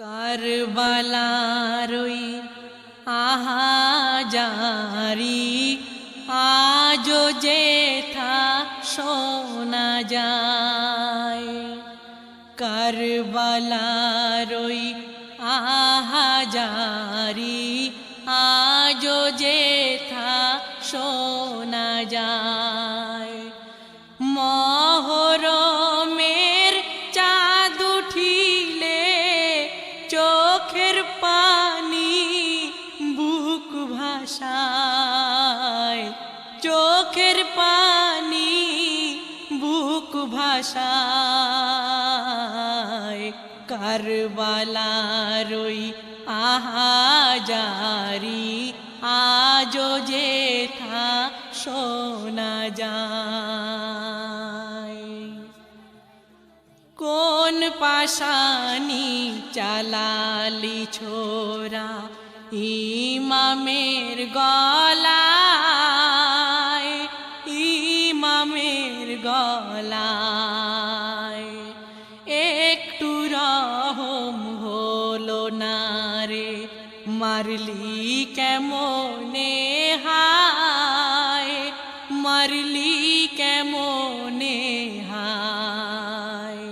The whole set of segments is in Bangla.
কারবালার ওই আহাজারি আজও যেথা শোনা যায়। কারবালার ওই আহাজারি আজও যেথা শোনা যায়। মহরমের চাঁদ উঠিলে চোখের পানি বুক ভাসায়, চোখের পানি বুক ভাসায়। কারবালার ওই আহাজারি আজও যেথা শোনা যায়। কোন পাশানি চালালি ছোরা ইমামের গলায়, ইমামের গলায়। একটু রহম হলো না রে, মারলি কেমনে হায়, মারলি কেমনে হায়।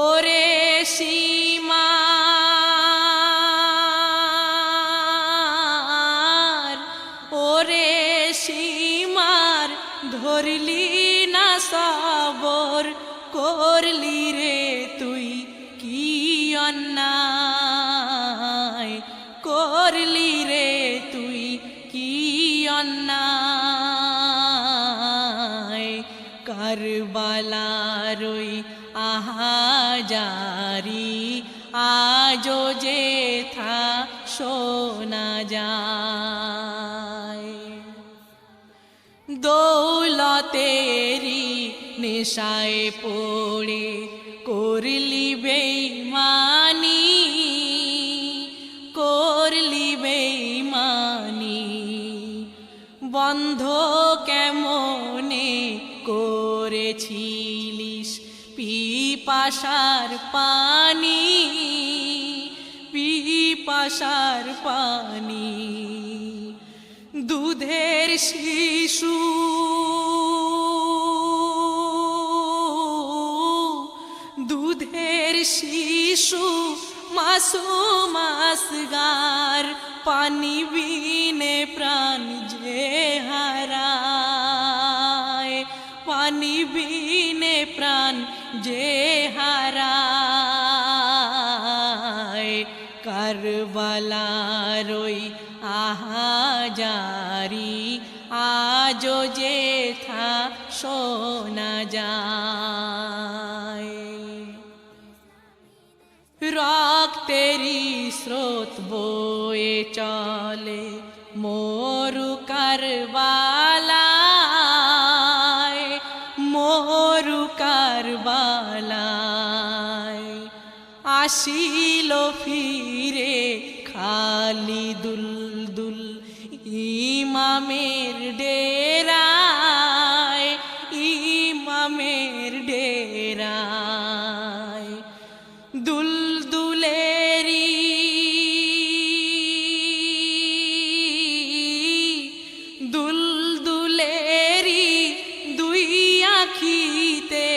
ওরে সীমার, ওরে সীমার ধরলি না সবর করলি রে তুই কি অন্যায়, করলি রে তুই কি অন্যায়। কারবালার ওই আহাজারি আজও যেথা শোনা যায়। দৌলতেরি নেশায় পড়ে করলি বেঈমানি, করলি বেঈমানি। বন্ধ কেমনে করেছিলিস পিপাসার পানি, পিপাসার পানি। দুধের শিশু, দুধের শিশু মাসুম আসগার পানি বিনে প্রাণ যে হারায়, পানি বিনে প্রাণ যে হারায়। কারবালার ওই আহাজারি আজও যেথা শোনা যায়। রক্তেরি স্রোত বয়ে চলে মোরু কারবালায়, মোরু কারবালায়। আসিল ফিরে খালি দুলদুল ইমামের ডেরায়, ইমামের ডেরায়। দুলদুলেরি, দুলদুলেরি দুই আখিতে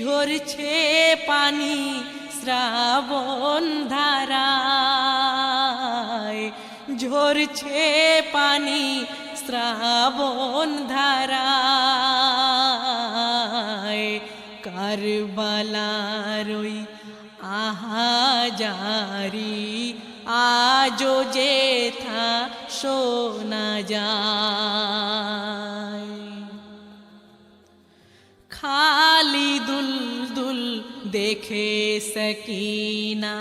ঝরছে পানি শ্রাবণ ধারায়, ঝরছে পানি শ্রাবণ ধারায়। কারবালার ওই আহাজারি আজও যেথা শোনা যায়। খালি দুলদুল দেখে সকিনা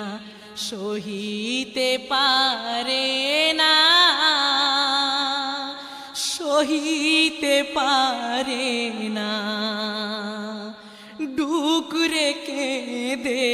সহিতে পারে না, সহিতে পারে না। ডুকরে কেঁদে